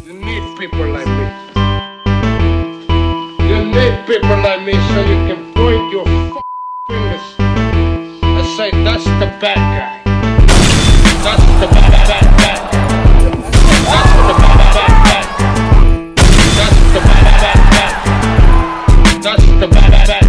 You need people like me. You need people like me so you can point your fingers and say, that's the bad guy. That's the bad guy. That's the bad guy. That's the bad guy. That's the bad guy.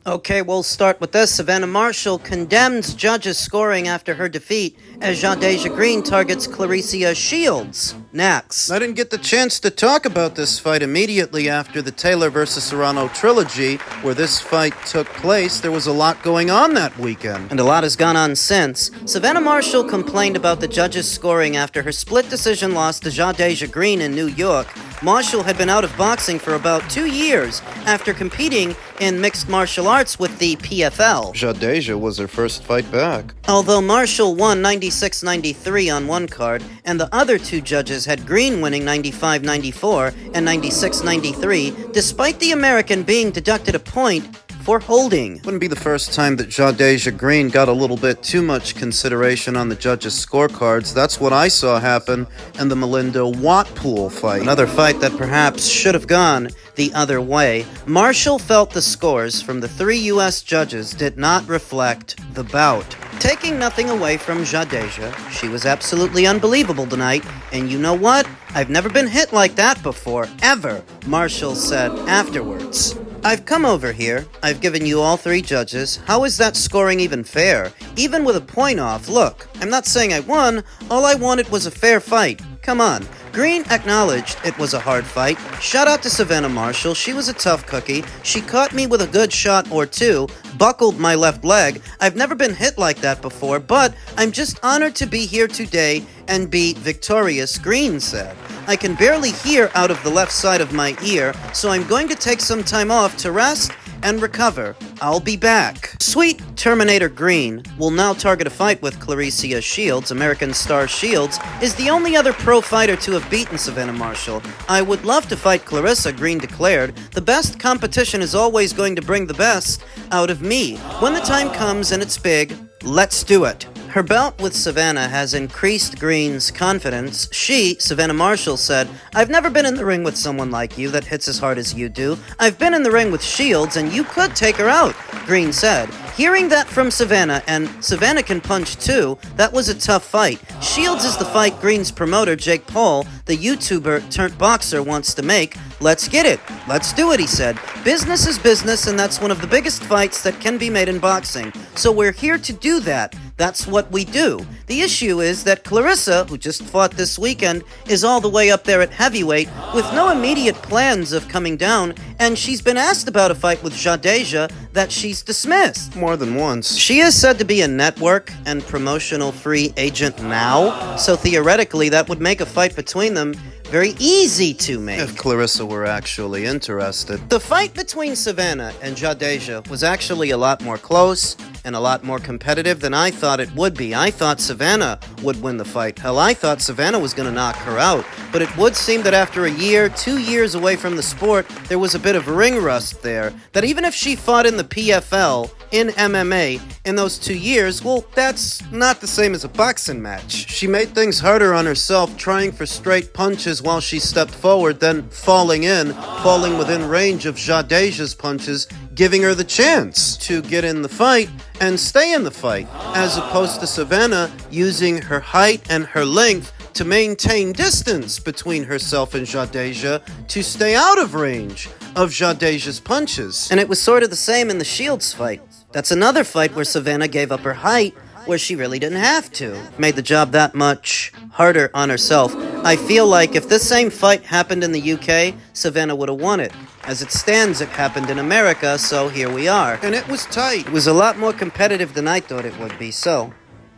Okay, we'll start with this. Savannah Marshall condemns judges' scoring after her defeat as Greene targets Clarissa Shields. Next. I didn't get the chance to talk about this fight immediately after the Taylor vs. Serrano trilogy, where this fight took place. There was a lot going on that weekend. And a lot has gone on since. Savannah Marshall complained about the judges' scoring after her split decision loss to Greene in New York. Marshall had been out of boxing for about 2 years after competing in mixed martial arts with the PFL. Jadeja was her first fight back. Although Marshall won 96-93 on one card, and the other two judges had Greene winning 95-94 and 96-93, despite the American being deducted a point for holding. Wouldn't be the first time that Jadeja Greene got a little bit too much consideration on the judges' scorecards. That's what I saw happen in the Melinda Watpool fight. Another fight that perhaps should have gone the other way. Marshall felt the scores from the 3 U.S. judges did not reflect the bout. Taking nothing away from Jadeja, she was absolutely unbelievable tonight, and you know what? I've never been hit like that before, ever, Marshall said afterwards. I've come over here. I've given you all 3 judges. How is that scoring even fair? Even with a point off, look, I'm not saying I won. All I wanted was a fair fight. Come on. Greene acknowledged it was a hard fight. Shout out to Savannah Marshall. She was a tough cookie. She caught me with a good shot or 2, buckled my left leg. I've never been hit like that before, but I'm just honored to be here today and be victorious, Greene said. I can barely hear out of the left side of my ear, so I'm going to take some time off to rest and recover. I'll be back. Sweet Terminator Greene will now target a fight with Clarissa Shields. American star Shields is the only other pro fighter to have beaten Savannah Marshall. I would love to fight Clarissa, Greene declared. The best competition is always going to bring the best out of me. When the time comes and it's big, let's do it. Her bout with Savannah has increased Greene's confidence. She, Savannah Marshall, said, I've never been in the ring with someone like you that hits as hard as you do. I've been in the ring with Shields, and you could take her out, Greene said. Hearing that from Savannah, and Savannah can punch too, that was a tough fight. Shields is the fight Greene's promoter, Jake Paul, the YouTuber turned boxer, wants to make. Let's get it. Let's do it, he said. Business is business, and that's one of the biggest fights that can be made in boxing. So we're here to do that. That's what we do. The issue is that Clarissa, who just fought this weekend, is all the way up there at heavyweight with no immediate plans of coming down, and she's been asked about a fight with Jadeja that she's dismissed. More than once. She is said to be a network and promotional free agent now, so theoretically that would make a fight between them very easy to make. If Clarissa were actually interested. The fight between Savannah and Jadeja was actually a lot more close and a lot more competitive than I thought it would be. I thought Savannah would win the fight. Hell, I thought Savannah was going to knock her out. But it would seem that after a year, 2 years away from the sport, there was a bit of ring rust there. That even if she fought in the PFL, in MMA, in those 2 years, well, that's not the same as a boxing match. She made things harder on herself, trying for straight punches while she stepped forward, then falling within range of Jadeja's punches, giving her the chance to get in the fight and stay in the fight, as opposed to Savannah using her height and her length to maintain distance between herself and Jadeja to stay out of range of Jadeja's punches. And it was sort of the same in the Shields fight. That's another fight where Savannah gave up her height where she really didn't have to. Made the job that much harder on herself. I feel like if this same fight happened in the UK, Savannah would have won it. As it stands, it happened in America, so here we are. And it was tight. It was a lot more competitive than I thought it would be, so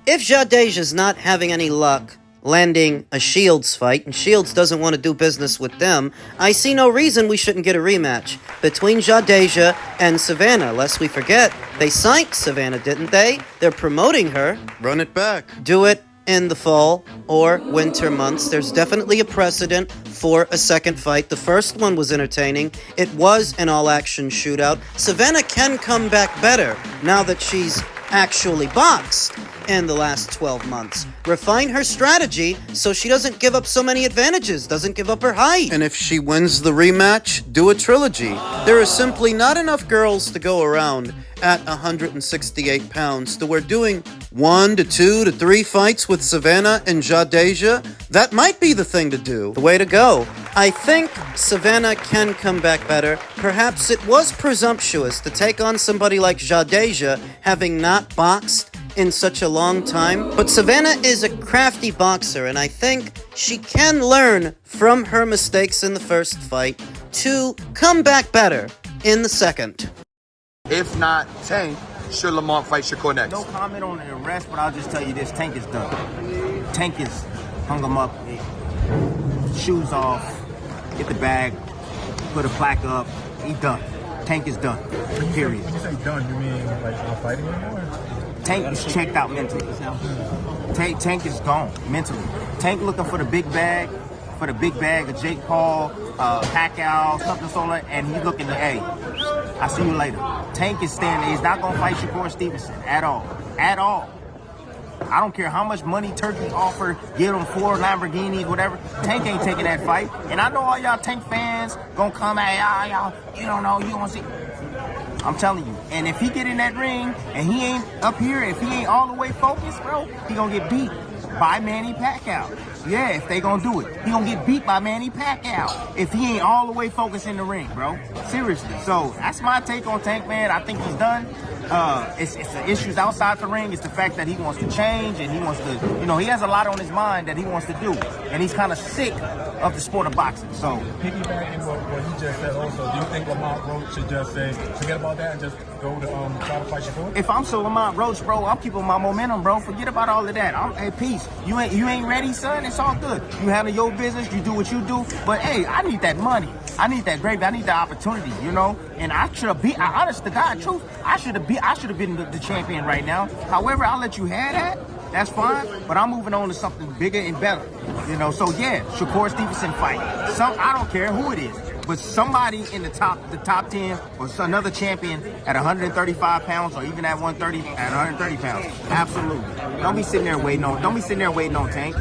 if Jadeja's not having any luck, landing a Shields fight, and Shields doesn't want to do business with them, I see no reason we shouldn't get a rematch between Jadeja and Savannah. Lest we forget, they signed Savannah, didn't they? They're promoting her. Run it back. Do it in the fall or winter months. There's definitely a precedent for a second fight. The first one was entertaining. It was an all-action shootout. Savannah can come back better now that she's actually boxed in the last 12 months. Refine her strategy so she doesn't give up so many advantages, doesn't give up her height. And if she wins the rematch, do a trilogy. There are simply not enough girls to go around at 168 pounds to where doing 1 to 2 to 3 fights with Savannah and Jadeja, that might be the thing to do. The way to go. I think Savannah can come back better. Perhaps it was presumptuous to take on somebody like Jadeja, having not boxed in such a long time. But Savannah is a crafty boxer, and I think she can learn from her mistakes in the first fight to come back better in the second. If not Tank, should Lamont fight Shakur next? No comment on the arrest, but I'll just tell you this: Tank is done. Tank is hung him up, shoes off, get the bag, put a plaque up. He done. Tank is done. Period. When you say done, you mean like not fighting anymore? Tank is checked out mentally. Tank is gone mentally. Tank looking for the big bag, of Jake Paul, Pacquiao, something so like, and he's looking to, hey, I'll see you later. Tank is standing. He's not gonna fight Shakur Stevenson at all. At all. I don't care how much money Turkey offer, give him 4 Lamborghinis, whatever. Tank ain't taking that fight. And I know all y'all Tank fans gonna come at y'all. You don't know. You don't see. I'm telling you. And if he get in that ring and he ain't up here, if he ain't all the way focused, bro, he gonna get beat by Manny Pacquiao. Yeah, if they gonna do it. He gonna get beat by Manny Pacquiao if he ain't all the way focused in the ring, bro. Seriously. So that's my take on Tank, man. I think he's done. It's the issues outside the ring. It's the fact that he wants to change and he wants to, he has a lot on his mind that he wants to do. And he's kind of sick of the sport of boxing. So piggybacking what you just said also, do you think Lamont Roach should just say, forget about that and just go to try to fight Shakur? If I'm so Lamont Roach, bro, I'm keeping my momentum, bro. Forget about all of that. Hey, peace. You ain't ready, son. It's all good. You handle your business. You do what you do. But hey, I need that money. I need that gravy. I need the opportunity. And I should have been. Honest to God, truth, I should have been the champion right now. However, I'll let you have that. That's fine. But I'm moving on to something bigger and better. So yeah, Shakur Stevenson fight. I don't care who it is. But somebody in the top 10 or another champion at 135 pounds or even at 130 pounds. Absolutely. Don't be sitting there waiting on Tank.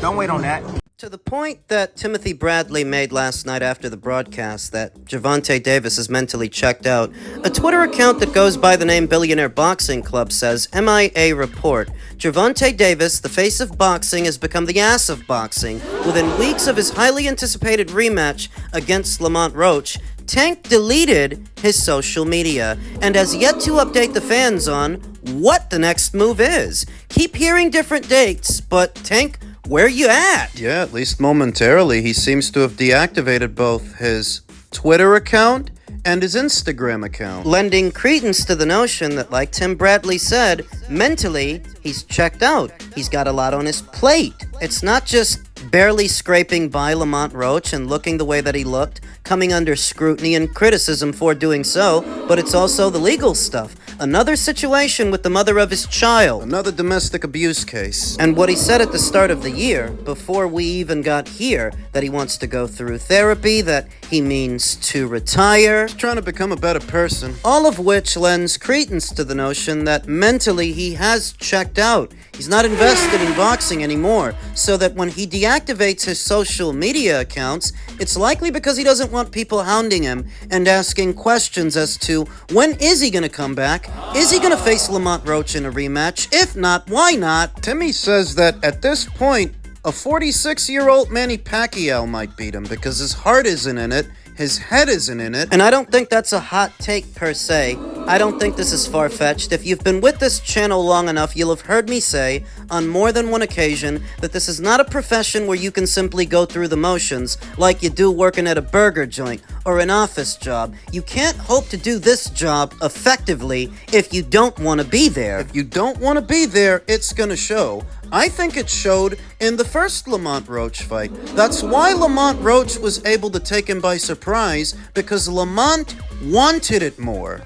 Don't wait on that. To the point that Timothy Bradley made last night after the broadcast that Gervonta Davis is mentally checked out, a Twitter account that goes by the name Billionaire Boxing Club says, MIA report, Gervonta Davis, the face of boxing, has become the ass of boxing. Within weeks of his highly anticipated rematch against Lamont Roach, Tank deleted his social media and has yet to update the fans on what the next move is. Keep hearing different dates, but Tank, where you at? Yeah, at least momentarily, he seems to have deactivated both his Twitter account and his Instagram account. Lending credence to the notion that, like Tim Bradley said, mentally, he's checked out. He's got a lot on his plate. It's not just barely scraping by Lamont Roach and looking the way that he looked, coming under scrutiny and criticism for doing so, but it's also the legal stuff. Another situation with the mother of his child. Another domestic abuse case. And what he said at the start of the year, before we even got here, that he wants to go through therapy, that he means to retire. He's trying to become a better person. All of which lends credence to the notion that mentally he has checked out. He's not invested in boxing anymore, so that when he deactivates his social media accounts, it's likely because he doesn't want people hounding him and asking questions as to when is he going to come back? Is he going to face Lamont Roach in a rematch? If not, why not? Timmy says that at this point, a 46-year-old Manny Pacquiao might beat him because his heart isn't in it, his head isn't in it. And I don't think that's a hot take per se. I don't think this is far-fetched. If you've been with this channel long enough, you'll have heard me say on more than one occasion that this is not a profession where you can simply go through the motions like you do working at a burger joint or an office job. You can't hope to do this job effectively if you don't want to be there. If you don't want to be there, it's gonna show. I think it showed in the first Lamont Roach fight. That's why Lamont Roach was able to take him by surprise, because Lamont wanted it more.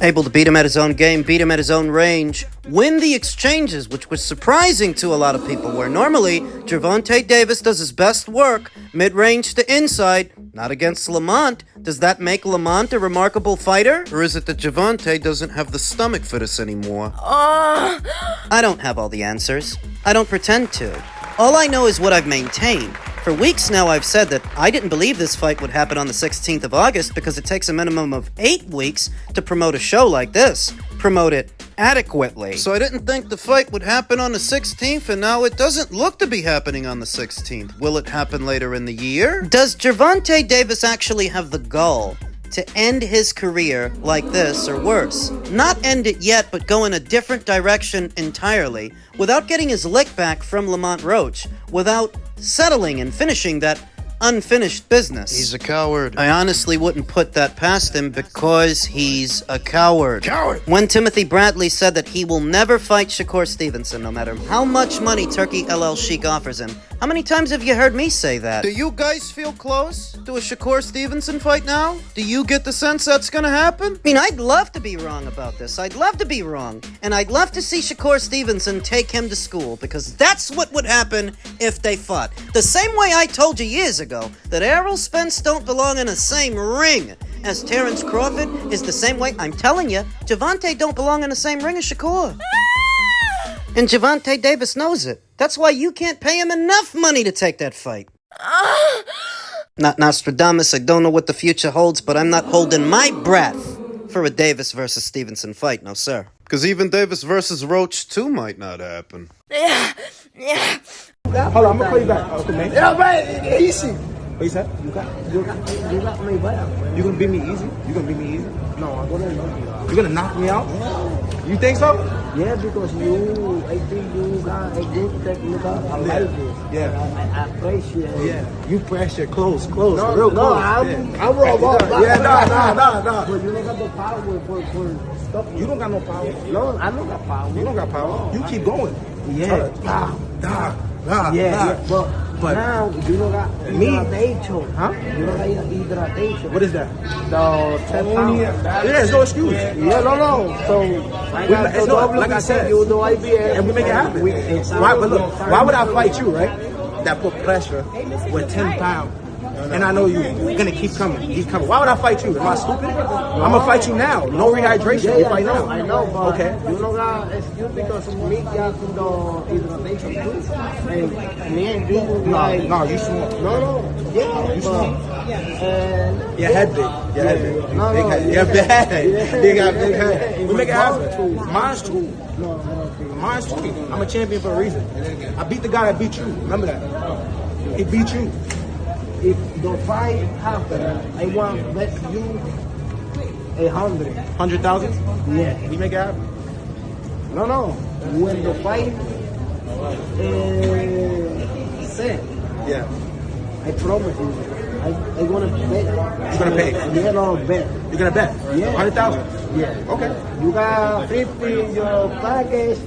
Able to beat him at his own game, beat him at his own range, win the exchanges, which was surprising to a lot of people, where normally Gervonta Davis does his best work mid-range to inside, not against Lamont. Does that make Lamont a remarkable fighter? Or is it that Gervonta doesn't have the stomach for this anymore? I don't have all the answers. I don't pretend to. All I know is what I've maintained. For weeks now, I've said that I didn't believe this fight would happen on the 16th of August because it takes a minimum of 8 weeks to promote a show like this. Promote it adequately. So I didn't think the fight would happen on the 16th, and now it doesn't look to be happening on the 16th. Will it happen later in the year? Does Gervonta Davis actually have the gall to end his career like this or worse? Not end it yet, but go in a different direction entirely, without getting his lick back from Lamont Roach, without settling and finishing that unfinished business. He's a coward. I honestly wouldn't put that past him because he's a coward. When Timothy Bradley said that he will never fight Shakur Stevenson, no matter how much money Turkey LL Sheik offers him, how many times have you heard me say that? Do you guys feel close to a Shakur Stevenson fight now? Do you get the sense that's gonna happen? I mean, I'd love to be wrong about this. I'd love to be wrong. And I'd love to see Shakur Stevenson take him to school, because that's what would happen if they fought. The same way I told you years ago that Errol Spence don't belong in the same ring as Terrence Crawford is the same way I'm telling you Gervonta don't belong in the same ring as Shakur. And Gervonta Davis knows it. That's why you can't pay him enough money to take that fight. Not Nostradamus, I don't know what the future holds, but I'm not holding my breath for a Davis versus Stevenson fight, no sir. Because even Davis versus Roach 2 might not happen. Hold on, I'm gonna call you back. Okay, man. Yeah, man, easy. What you said? You got me better. You gonna beat me easy? You gonna beat me easy? No, I'm gonna knock you out. You gonna knock me out? You think so? Yeah, because I think you got a good technique. I like it. Yeah. I appreciate it. Yeah. You pressure close, real close. I'm raw. Yeah, nah. But you don't got the power for stuff. You don't got no power. No, I don't got power. You don't got power. You keep going. Yeah. Yeah. But now you don't got hydration. Huh? You don't got hydration. What is that? The 10 pounds. Yeah, there's no excuse. Yeah, no. So like I said, you do IBS, and we make it happen. Why would I fight you, right? That put pressure with 10 pounds. And I know you're gonna keep coming. Why would I fight you? Am I stupid? I'm gonna fight you now. No rehydration. Yeah, Fight now. I know, but okay. You don't got excuse because me got the hydration too. And me and you No, you small. No. Yeah, you small. And Your head big. Your head big. No. You're bad. You got big head. We make it happen. Mine's too. No. Mine's too. I'm a champion for a reason. I beat the guy that beat you. Remember that. He beat you. If the fight happens, I want to bet you 100. 100,000? Yeah. You make it happen. No. When the fight set, Yeah. I promise you, I want to bet. You're gonna pay. Yeah, no, bet. You're gonna bet? Yeah. 100,000? Yeah. Okay. You got 50 your package.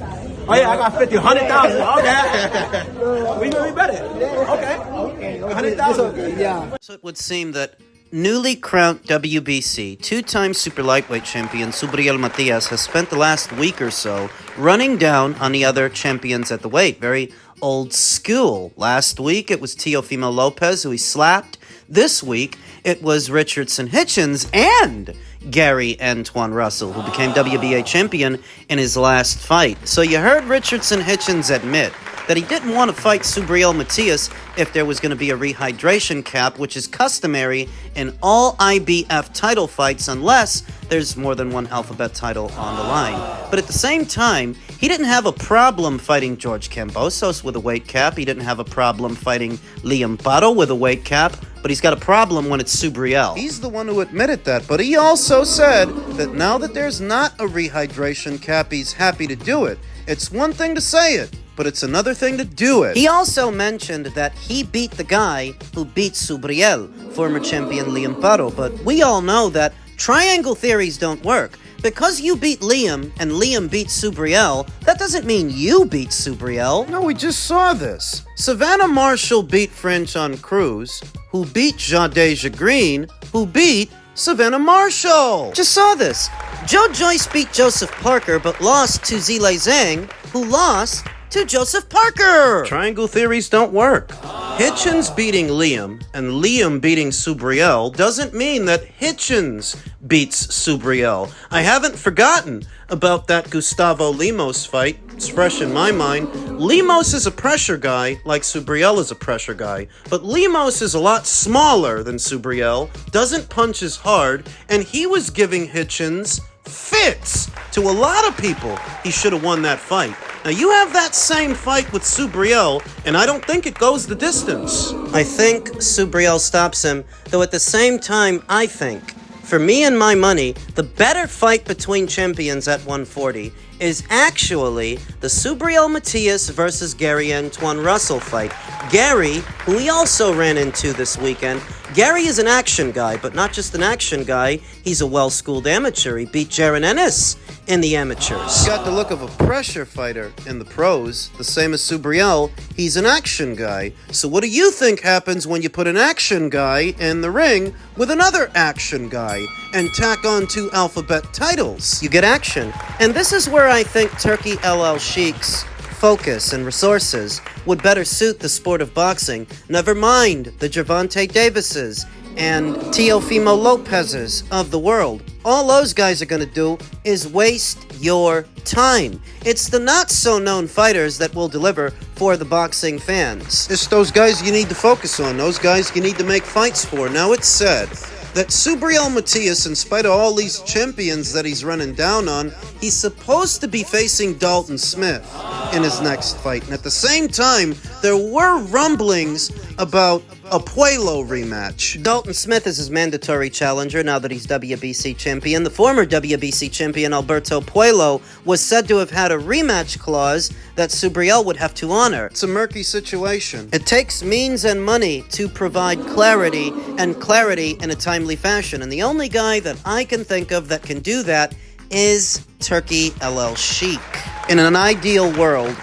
Oh yeah, I got 50, 100,000. Okay. We gonna be better. Okay. 100,000. Yeah. So it would seem that newly crowned WBC, two-time super lightweight champion Subriel Matias has spent the last week or so running down on the other champions at the weight. Very old school. Last week it was Teofimo Lopez, who he slapped. This week it was Richardson Hitchins and Gary Antoine Russell, who became WBA champion in his last fight. So you heard Richardson Hitchins admit that he didn't want to fight Subriel Matias if there was going to be a rehydration cap, which is customary in all IBF title fights unless there's more than one alphabet title on the line. But at the same time, he didn't have a problem fighting George Kambosos with a weight cap. He didn't have a problem fighting Liam Paro with a weight cap. But he's got a problem when it's Subriel. He's the one who admitted that, but he also said that now that there's not a rehydration cap, he's happy to do it. It's one thing to say it, but it's another thing to do it. He also mentioned that he beat the guy who beat Subriel, former champion Liam Paro. But we all know that triangle theories don't work, because you beat Liam and Liam beat Subriel, that doesn't mean you beat Subriel. No, we just saw this. Savannah Marshall beat Franchon Cruz, who beat Jadeja Greene, who beat Savannah Marshall. Just saw this. Joe Joyce beat Joseph Parker, but lost to Zile Zhang, who lost to Joseph Parker. Triangle theories don't work. Hitchins beating Liam and Liam beating Subriel doesn't mean that Hitchins beats Subriel. I haven't forgotten about that Gustavo Lemos fight. It's fresh in my mind. Lemos is a pressure guy, like Subriel is a pressure guy, but Lemos is a lot smaller than Subriel, doesn't punch as hard, and he was giving Hitchins fits. To a lot of people, he should have won that fight. Now, you have that same fight with Subriel, and I don't think it goes the distance. I think Subriel stops him, though at the same time, I think, for me and my money, the better fight between champions at 140 is actually the Subriel Matias versus Gary Antoine Russell fight. Gary, who we also ran into this weekend, Gary is an action guy, but not just an action guy, he's a well-schooled amateur. He beat Jaron Ennis in the amateurs. He's got the look of a pressure fighter in the pros, the same as Subriel. He's an action guy. So what do you think happens when you put an action guy in the ring with another action guy and tack on 2 alphabet titles? You get action. And this is where I think Turkey LL Sheik's focus and resources would better suit the sport of boxing. Never mind the Gervonta Davises and Teofimo Lopez's of the world. All those guys are going to do is waste your time. It's the not-so-known fighters that will deliver for the boxing fans. It's those guys you need to focus on, those guys you need to make fights for. Now, it's said that Subriel Matias, in spite of all these champions that he's running down on, he's supposed to be facing Dalton Smith in his next fight. And at the same time, there were rumblings about a Puello rematch. Dalton Smith is his mandatory challenger now that he's WBC champion. The former WBC champion Alberto Puello was said to have had a rematch clause that Subriel would have to honor. It's a murky situation. It takes means and money to provide clarity, and clarity in a timely fashion. And the only guy that I can think of that can do that is Turkey LL Sheik. In an ideal world,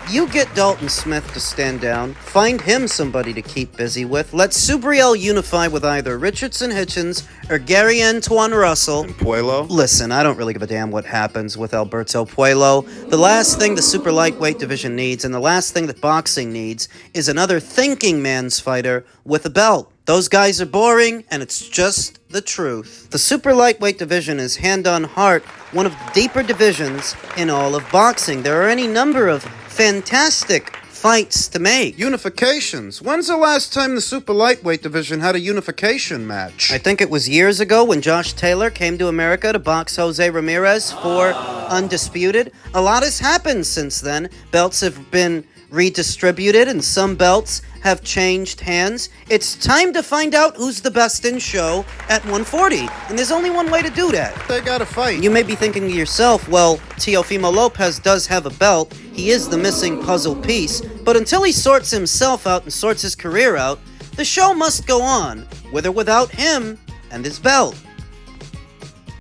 you get Dalton Smith to stand down, find him somebody to keep busy with, let Subriel unify with either Richardson Hitchins or Gary Antoine Russell. And Puello? Listen, I don't really give a damn what happens with Alberto Puello. The last thing the super lightweight division needs, and the last thing that boxing needs, is another thinking man's fighter with a belt. Those guys are boring, and it's just the truth. The super lightweight division is, hand on heart, one of the deeper divisions in all of boxing. There are any number of fantastic fights to make. Unifications. When's the last time the super lightweight division had a unification match? I think it was years ago when Josh Taylor came to America to box Jose Ramirez for Undisputed. A lot has happened since then. Belts have been redistributed and some belts have changed hands. It's time to find out who's the best in show at 140. And there's only one way to do that. They gotta fight. You may be thinking to yourself, well, Teofimo Lopez does have a belt. He is the missing puzzle piece. But until he sorts himself out and sorts his career out, the show must go on, with or without him and his belt.